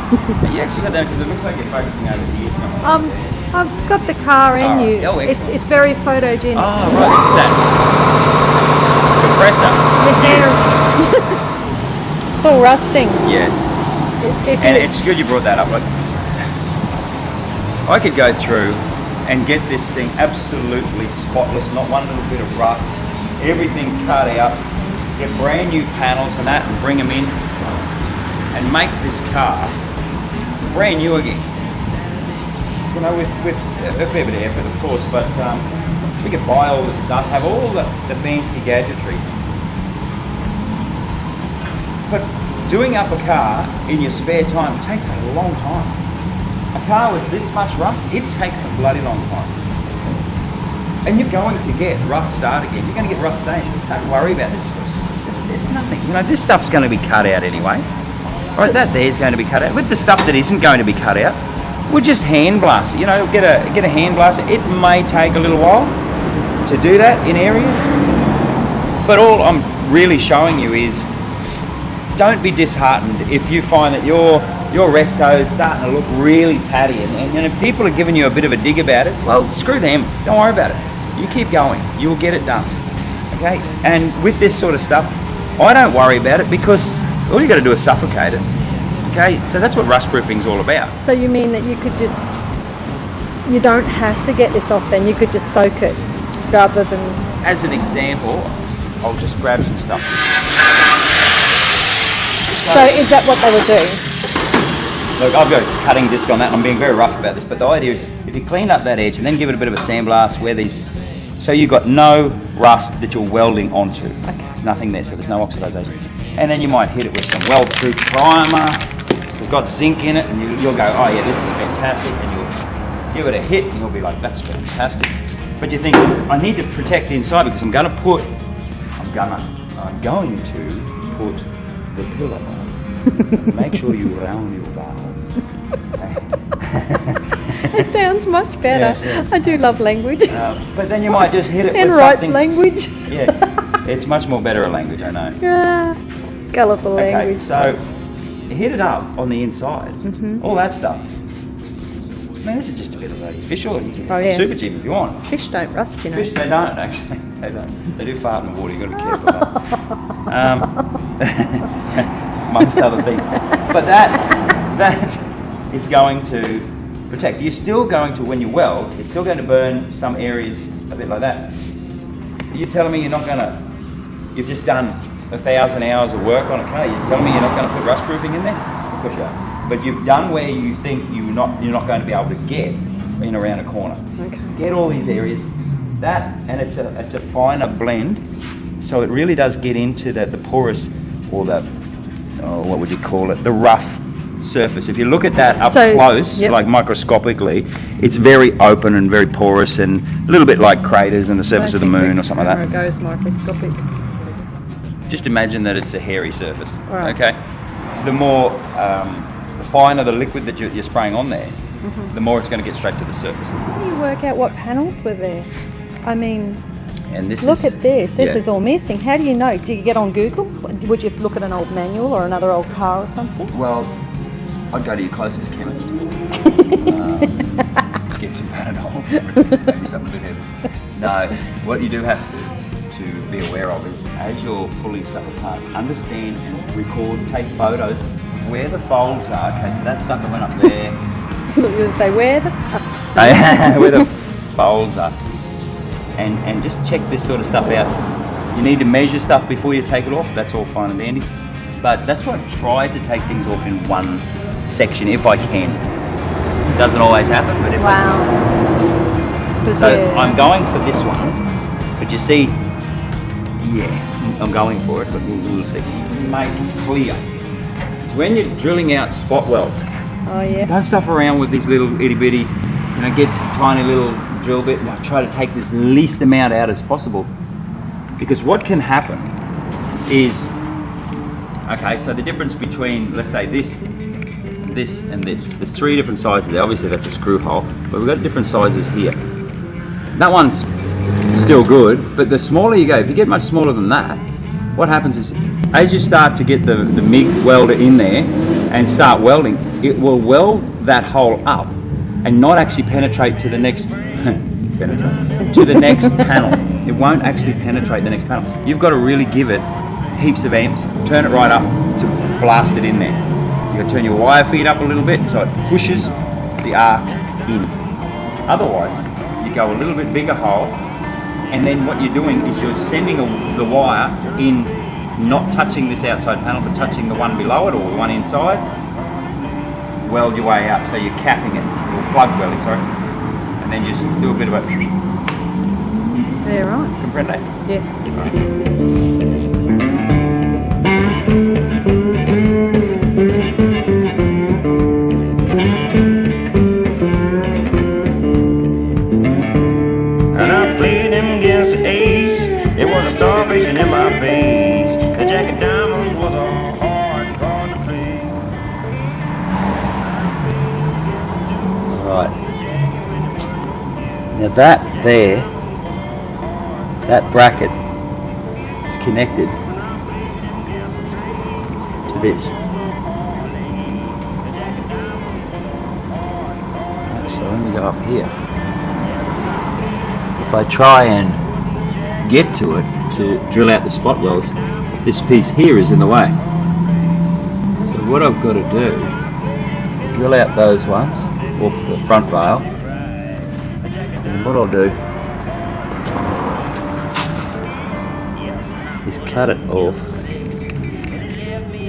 You actually got that because it looks like you're focusing over here somewhere. I've got the car in you. Oh, It's very photogenic. Oh, right, this is that compressor. Your hair. It's all rusting. Yeah. It's good you brought that up. Like, I could go through and get this thing absolutely spotless, not one little bit of rust, everything cut out, get brand new panels and that, and bring them in, and make this car brand new again. You know, with a fair bit of effort, of course, but we could buy all this stuff, have all the fancy gadgetry. But doing up a car in your spare time takes a long time. A car with this much rust, it takes a bloody long time. And you're going to get rust start again. You're going to get rust stains. Don't worry about this. It's nothing. You know, this stuff's going to be cut out anyway. Right, that there's going to be cut out. With the stuff that isn't going to be cut out, we'll just hand blast it. You know, get a hand blaster. It may take a little while to do that in areas. But all I'm really showing you is don't be disheartened if you find that your resto is starting to look really tatty and if people are giving you a bit of a dig about it, well, screw them. Don't worry about it. You keep going. You'll get it done. Okay? And with this sort of stuff, I don't worry about it because all you got to do is suffocate it. Okay? So that's what rust proofing is all about. So you mean that you could just, you don't have to get this off then, you could just soak it rather than... As an example, I'll just grab some stuff. So is that what they were doing? Look, I've got a cutting disc on that and I'm being very rough about this, but the idea is if you clean up that edge and then give it a bit of a sandblast where these, so you've got no rust that you're welding onto. Okay. There's nothing there, so there's no oxidization. And then you might hit it with some weld-proof primer, so it's got zinc in it, and you'll go, oh yeah, this is fantastic, and you'll give it a hit and you'll be like, that's fantastic. But you think, I need to protect inside because I'm going to put the pillow on. Make sure you round your valve. It sounds much better. Yes. I do love language. But then you might just hit it and with write something. language. Yeah, it's much more better a language, I know. Colourful language. Okay, so hit it up on the inside. All that stuff. Man, this is just a bit of artificial. You can get super cheap if you want. Fish don't rust, you know. Fish, they don't actually. They don't. They do fart in the water. You've got to be careful about that. Amongst other things. But that is going to protect. You're still going to, when you weld, it's still going to burn some areas a bit like that. You're telling me you're not going to, you've just done 1,000 hours of work on a car. You're telling me you're not going to put rust proofing in there? Of course you are. But you've done where you think you're not going to be able to get in around a corner. Okay. Get all these areas. That, and it's a finer blend, so it really does get into the porous, or the, what would you call it, the rough surface. If you look at that up close, like microscopically, it's very open and very porous and a little bit like craters in the surface of the moon or something like that. It goes microscopic. Just imagine that it's a hairy surface. Right. Okay. The more, the finer the liquid that you're spraying on there, the more it's going to get straight to the surface. How do you work out what panels were there? I mean, and this look at this. This yeah. is all missing. How do you know? Do you get on Google? Would you look at an old manual or another old car or something? Well, I'd go to your closest chemist. Get some Panadol, maybe something a bit heavy. No, what you do have to be aware of is, as you're pulling stuff apart, understand and record, take photos of where the folds are. Okay, so that sucker went up there. You were going to say where where the folds are. And just check this sort of stuff out. You need to measure stuff before you take it off. That's all fine and dandy. But that's why I try to take things off in one section if I can. It doesn't always happen, but if I can. So yeah. I'm going for this one. But you see, yeah, I'm going for it, but we'll see. Make it clear. When you're drilling out spot welds, don't stuff around with these little itty bitty, get tiny little drill bit. Now try to take this least amount out as possible, because what can happen is, okay, so the difference between, let's say this, and this, there's three different sizes there. Obviously that's a screw hole, but we've got different sizes here. That one's still good, but the smaller you go, if you get much smaller than that, what happens is, as you start to get the MIG welder in there and start welding, it will weld that hole up and not actually penetrate to the next to the next panel. It won't actually penetrate the next panel. You've got to really give it heaps of amps, turn it right up to blast it in there. You got to turn your wire feed up a little bit so it pushes the arc in. Otherwise, you go a little bit bigger hole, and then what you're doing is you're sending the wire in, not touching this outside panel, but touching the one below it or the one inside. Weld your way out, so you're capping it, or plug welding, sorry. And then you just do a bit of a... Yeah, right. Comprende? Yes. And I played him against the ace. It was a starvation in my face. The Jack of Diamonds was a hard card to play. Right. Now that there, that bracket is connected to this. Right, so let me go up here. If I try and get to it to drill out the spot wells, this piece here is in the way. So what I've got to do, drill out those ones off the front rail, and what I'll do is cut it off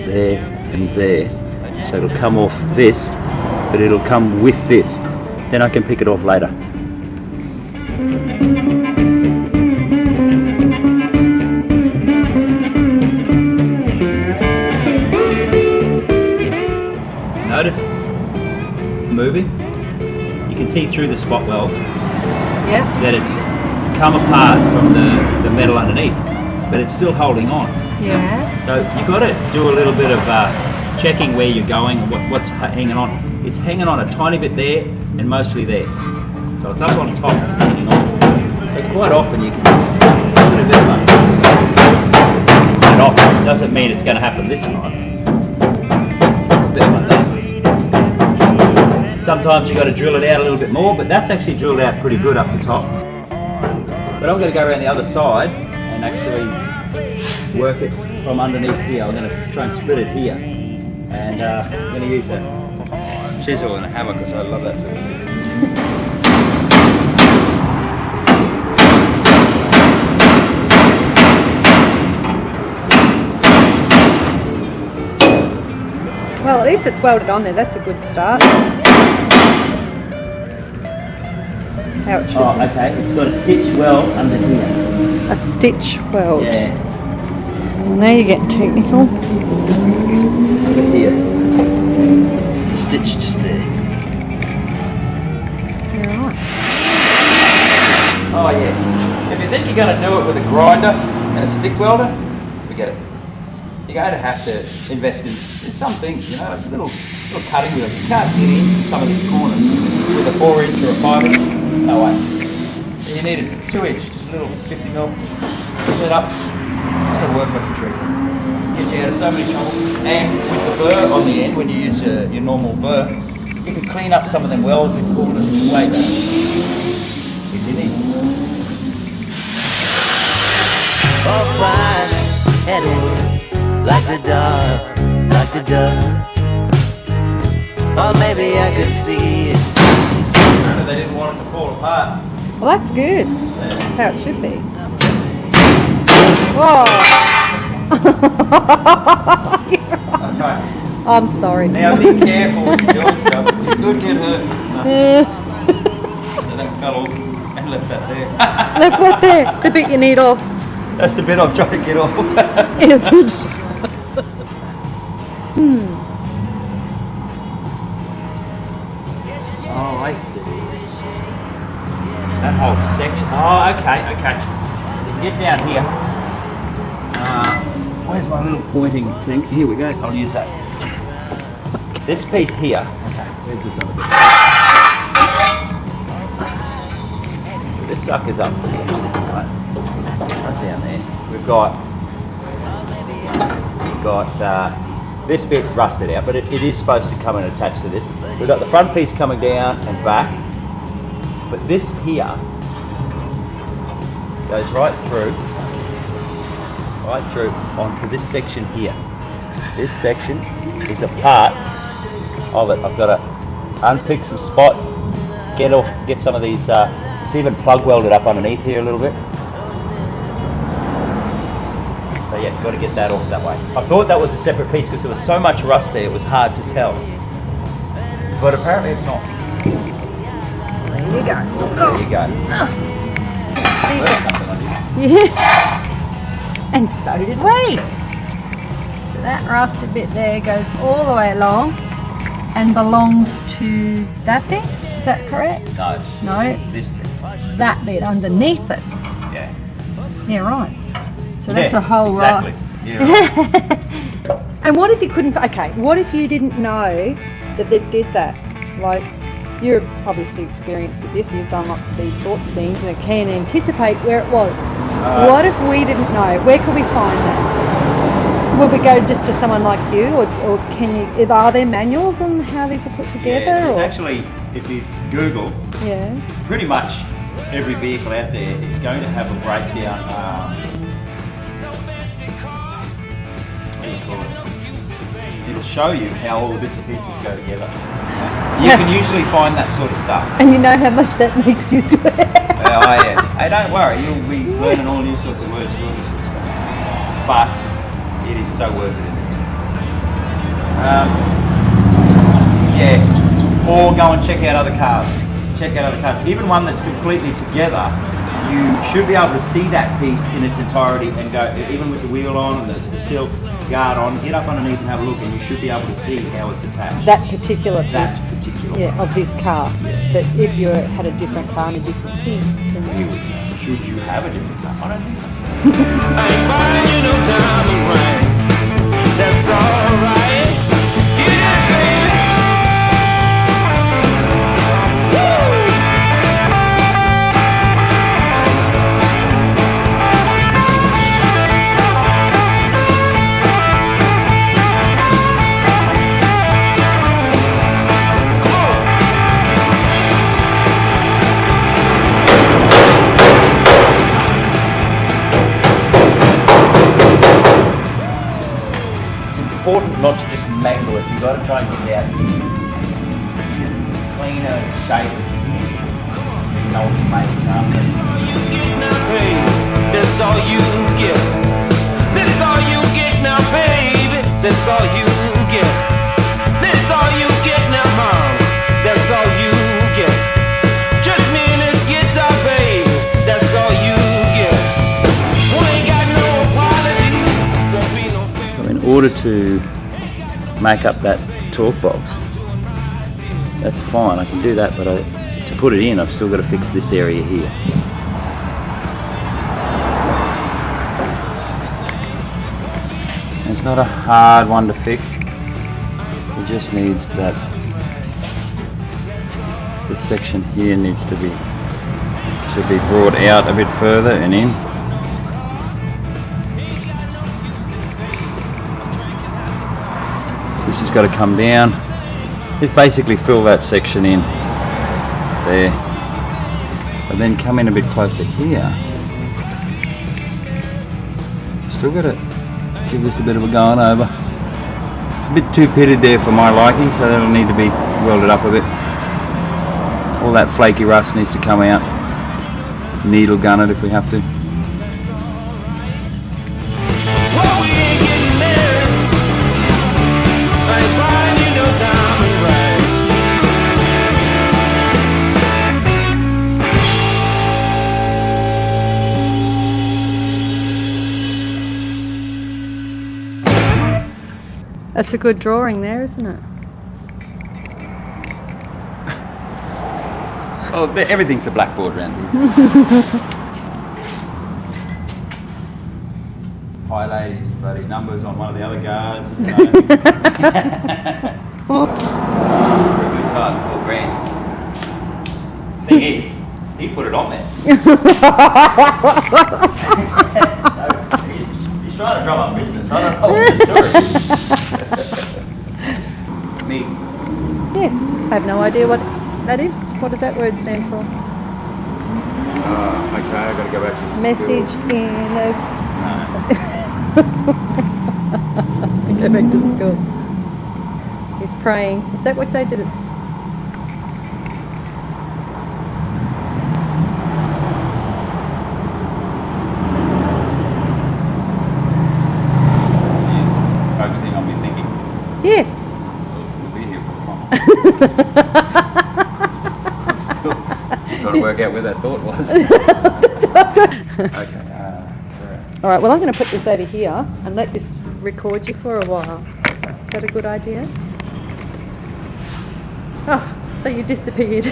there and there, so it'll come off this, but it'll come with this. Then I can pick it off later. Notice moving. You can see through the spot wells that it's come apart from the metal underneath, but it's still holding on. Yeah. So you've got to do a little bit of checking where you're going and what's hanging on. It's hanging on a tiny bit there and mostly there. So it's up on top and it's hanging on. So quite often you can put a bit of it off. Doesn't mean it's going to happen this time. A bit like that. Sometimes you've got to drill it out a little bit more, but that's actually drilled out pretty good up the top. But I'm going to go around the other side and actually work it from underneath here. I'm going to try and split it here. And I'm going to use a chisel and a hammer because I love that sort of thing. Well, at least it's welded on there. That's a good start. How it should be. Okay. It's got a stitch weld under here. A stitch weld. Yeah. Now you're getting technical. Under here. The stitch just there. You're right. Oh yeah. If you think you're going to do it with a grinder and a stick welder, forget it. You're going to have to invest in some things, you know, like little cutting wheels. You can't get into some of these corners with a 4-inch or a 5-inch. No way. So you need a 2-inch, just a little 50mm. Pull it up. That'll work like a treat. Get you out of so many trouble. And with the burr on the end, when you use your normal burr, you can clean up some of them wells in corners way better. If you need. Oh, Friday, had to work like the dark, like the dark. Or maybe I could see it. They didn't want it to fall apart. Well, that's good. That's how it should be. Whoa! Okay. I'm sorry. Now be careful when you're doing stuff. You could get hurt. So that fell off and left that there. Left right there. The bit you need off. That's the bit I'm trying to get off. Isn't? Oh, I see. That whole section. Oh, okay. So you get down here. Where's my little pointing thing? Here we go. I'll use that. This piece here. Okay, where's this other bit? So this sucker's up. Right. That's down there. We've got this bit rusted out, but it is supposed to come and attach to this. We've got the front piece coming down and back, but this here goes right through onto this section here. This section is a part of it. I've got to unpick some spots, get some of these, it's even plug welded up underneath here a little bit. So yeah, got to get that off that way. I thought that was a separate piece because there was so much rust there, it was hard to tell. But apparently it's not. There you go. There you go. Yeah. And so did we. So that rusted bit there goes all the way along and belongs to that bit. Is that correct? No. No. This bit. That bit underneath it. Yeah. Yeah, right. So that's Yeah, a whole exactly. right. Yeah, right. And what if you couldn't? Okay. What if you didn't know that they did that? Like, you're obviously experienced at this. You've done lots of these sorts of things and can anticipate where it was. What if we didn't know? Where could we find that? Will we go just to someone like you, or can you? Are there manuals on how these are put together? Yeah, there's or? actually, if you Google, Yeah. pretty much every vehicle out there is going to have a breakdown. What do you call it? It'll show you how all the bits and pieces go together. You can usually find that sort of stuff. And you know how much that makes you sweat. Oh yeah. Hey, don't worry, you'll be learning all new sorts of words, all this sort of stuff. But it is so worth it. Yeah. Or go and check out other cars. Even one that's completely together, you should be able to see that piece in its entirety and go, even with the wheel on and the silk guard on, get up underneath and have a look, and you should be able to see how it's attached. That particular piece. That particular Yeah, of this car. Yeah. But if you had a different car and a different piece, then You would know. Should you have a different car? I don't think so. I ain't buying you no diamond ring. That's alright. Yeah, baby. Important not to just mangle it. You've got to try and get it out this cleaner shape. You know what you're making up. Hey, that's all you get. That's all you get now, baby. That's all you get. That's all you get now, mom. That's all you get. Just me and this guitar, baby. That's all you get. We ain't got no apology. Won't be no fair. So in order to make up that torque box, that's fine, I can do that, but to put it in, I've still got to fix this area here. And it's not a hard one to fix, it just needs that, this section here needs to be, should be brought out a bit further and in. This has got to come down, just basically fill that section in there, but then come in a bit closer here. Still got to give this a bit of a going over. It's a bit too pitted there for my liking, so that'll need to be welded up a bit. All that flaky rust needs to come out. Needle gun it if we have to. Well, we ain't getting married. I ain't buying you no diamond ring. that's a good drawing there, isn't it? Oh, everything's a blackboard around here. Hi ladies, bloody numbers on one of the other guards. You know. Pretty good time, $4,000. Thing is, he put it on there. So, he's trying to drum up business. I don't know what the story is. I have no idea what that is. What does that word stand for? Okay, I've got to go back to Message school. in a... No. Go back to school. He's praying. Is that what they did? It's... Focusing on me thinking. Yes. We'll be here for a while. I'm still trying to work out where that thought was. Okay. All right, well, I'm going to put this over here and let this record you for a while. Is that a good idea? Oh, so you disappeared.